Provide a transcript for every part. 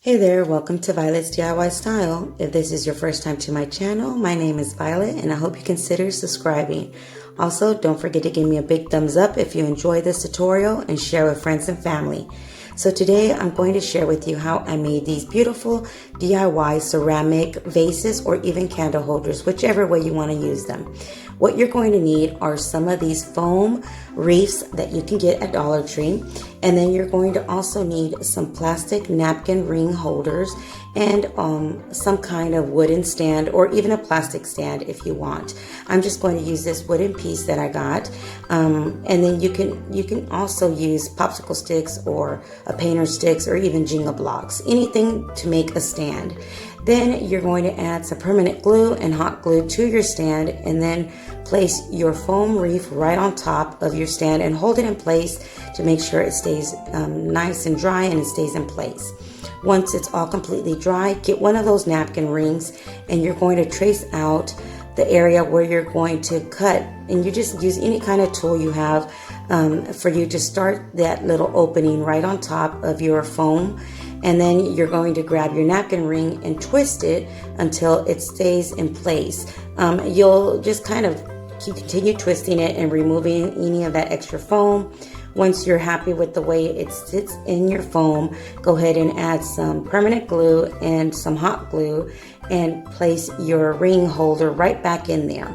Hey there, welcome to Violet's DIY Style. If this is your first time to my channel, my name is Violet and I hope you consider subscribing. Also, don't forget to give me a big thumbs up if you enjoy this tutorial and share with friends and family. So today I'm going to share with you how I made these beautiful DIY ceramic vases or even candle holders, whichever way you want to use them. What you're going to need are some of these foam wreaths that you can get at Dollar Tree. And then you're going to also need some plastic napkin ring holders and some kind of wooden stand or even a plastic stand if you want. I'm just going to use this wooden piece that I got. And then you can also use popsicle sticks or a painter sticks or even Jenga blocks, anything to make a stand. Then you're going to add some permanent glue and hot glue to your stand and then place your foam wreath right on top of your stand and hold it in place to make sure it stays nice and dry and it stays in place. Once it's all completely dry, get one of those napkin rings and you're going to trace out the area where you're going to cut, and you just use any kind of tool you have for you to start that little opening right on top of your foam. And then you're going to grab your napkin ring and twist it until it stays in place. You'll just kind of continue twisting it and removing any of that extra foam. Once you're happy with the way it sits in your foam, go ahead and add some permanent glue and some hot glue and place your ring holder right back in there.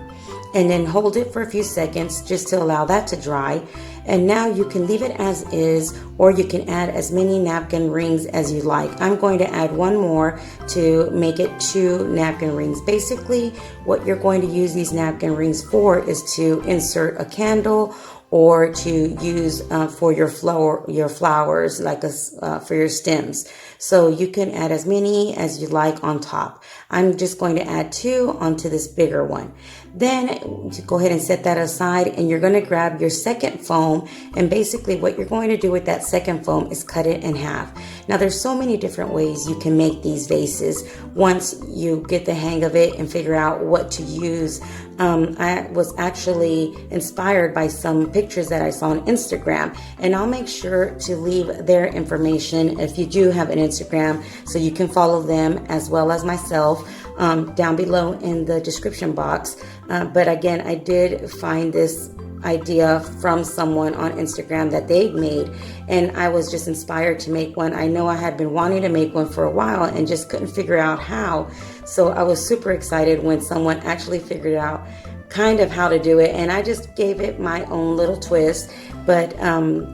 And then hold it for a few seconds just to allow that to dry. And now you can leave it as is, or you can add as many napkin rings as you like. I'm going to add one more to make it 2 napkin rings. Basically, what you're going to use these napkin rings for is to insert a candle or to use for your flowers, like for your stems. So you can add as many as you like on top. I'm just going to add 2 onto this bigger one. Then go ahead and set that aside, and you're going to grab your second foam, and basically what you're going to do with that second foam is cut it in half. Now there's so many different ways you can make these vases once you get the hang of it and figure out what to use. I was actually inspired by some pictures that I saw on Instagram, and I'll make sure to leave their information if you do have an Instagram so you can follow them as well as myself down below in the description box. But again, I did find this idea from someone on Instagram that they made, and I was just inspired to make one. I know I had been wanting to make one for a while and just couldn't figure out how. So I was super excited when someone actually figured out kind of how to do it, and I just gave it my own little twist. But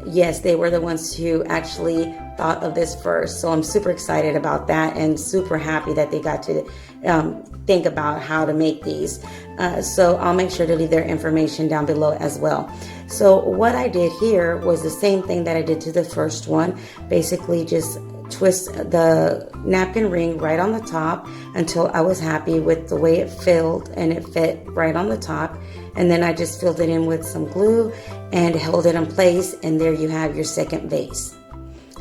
yes, they were the ones who actually thought of this first. So I'm super excited about that and super happy that they got to think about how to make these. So I'll make sure to leave their information down below as well. So what I did here was the same thing that I did to the first one. Basically just twist the napkin ring right on the top until I was happy with the way it filled and it fit right on the top. And then I just filled it in with some glue and held it in place, and there you have your second vase.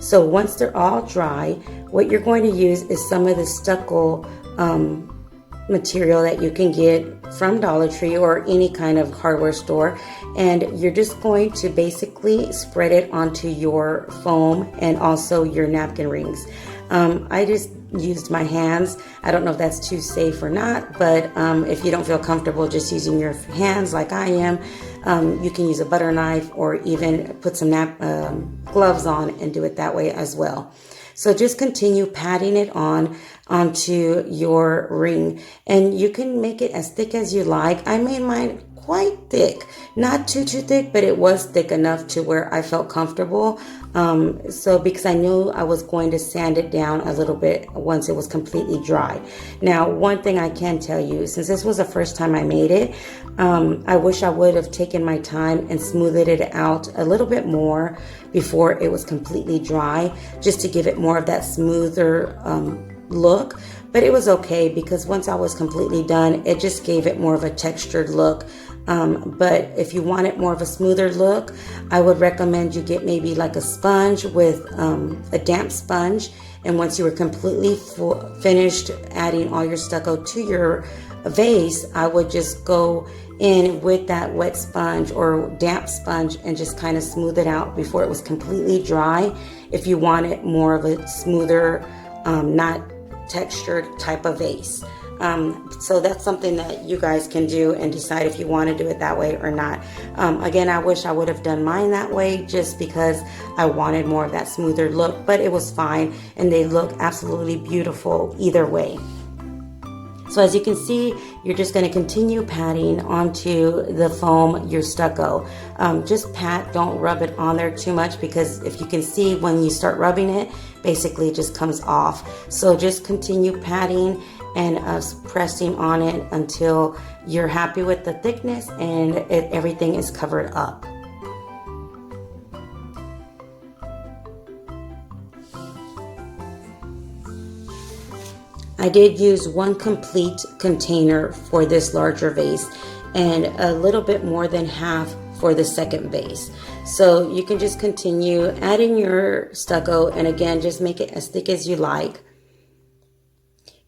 So once they're all dry, what you're going to use is some of the Stucco material that you can get from Dollar Tree or any kind of hardware store, and you're just going to basically spread it onto your foam and also your napkin rings. I just used my hands. I don't know if that's too safe or not, but if you don't feel comfortable just using your hands like I am, you can use a butter knife or even put some gloves on and do it that way as well. So just continue patting it onto your ring, and you can make it as thick as you like. I made mine quite thick, not too thick, but it was thick enough to where I felt comfortable. So because I knew I was going to sand it down a little bit once it was completely dry. Now, one thing I can tell you, since this was the first time I made it, I wish I would have taken my time and smoothed it out a little bit more before it was completely dry, just to give it more of that smoother look. But it was okay because once I was completely done, it just gave it more of a textured look. But if you want it more of a smoother look, I would recommend you get maybe like a sponge with a damp sponge. And once you were completely finished adding all your stucco to your vase, I would just go in with that wet sponge or damp sponge and just kind of smooth it out before it was completely dry. If you want it more of a smoother not textured type of vase. So that's something that you guys can do and decide if you want to do it that way or not. Again, I wish I would have done mine that way just because I wanted more of that smoother look, but it was fine and they look absolutely beautiful either way. So as you can see, you're just going to continue patting onto the foam your stucco. Just pat, don't rub it on there too much, because if you can see, when you start rubbing it, basically it just comes off. So just continue patting and pressing on it until you're happy with the thickness and everything is covered up. I did use one complete container for this larger vase and a little bit more than half for the second vase. So you can just continue adding your stucco, and again, just make it as thick as you like.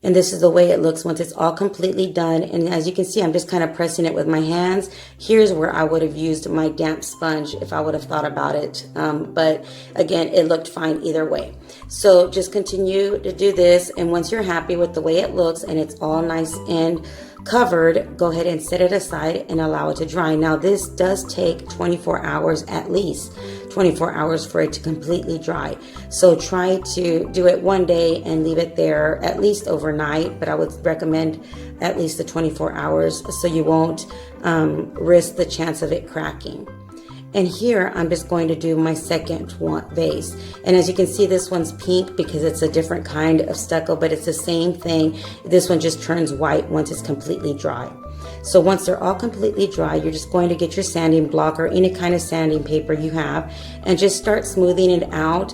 And this is the way it looks once it's all completely done. And as you can see, I'm just kind of pressing it with my hands. Here's where I would have used my damp sponge if I would have thought about it. But again, it looked fine either way. So just continue to do this. And once you're happy with the way it looks and it's all nice and covered, go ahead and set it aside and allow it to dry. Now this does take 24 hours, at least 24 hours for it to completely dry. So try to do it one day and leave it there at least overnight, but I would recommend at least the 24 hours so you won't risk the chance of it cracking. And here I'm just going to do my second vase. And as you can see, this one's pink because it's a different kind of stucco, but it's the same thing. This one just turns white once it's completely dry. So once they're all completely dry, you're just going to get your sanding block or any kind of sanding paper you have and just start smoothing it out,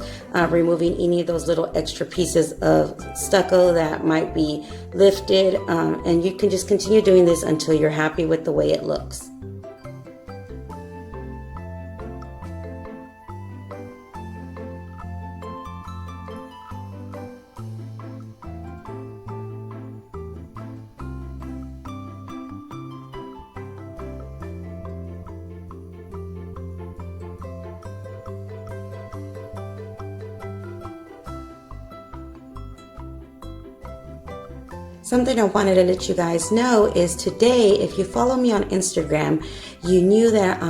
removing any of those little extra pieces of stucco that might be lifted. And you can just continue doing this until you're happy with the way it looks. Something I wanted to let you guys know is today, if you follow me on Instagram, you knew that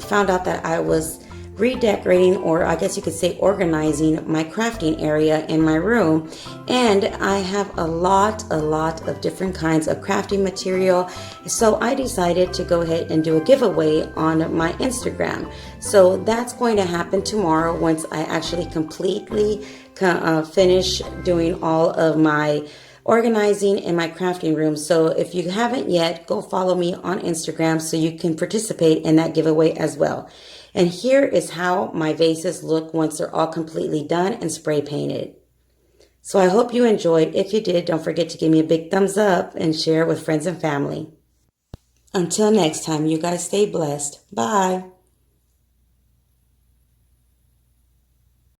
found out that I was redecorating, or I guess you could say organizing my crafting area in my room. And I have a lot of different kinds of crafting material. So I decided to go ahead and do a giveaway on my Instagram. So that's going to happen tomorrow once I actually completely finish doing all of my organizing in my crafting room. So if you haven't yet, go follow me on Instagram so you can participate in that giveaway as well. And here is how my vases look once they're all completely done and spray painted. So I hope you enjoyed. If you did, don't forget to give me a big thumbs up and share it with friends and family. Until next time, you guys stay blessed. Bye.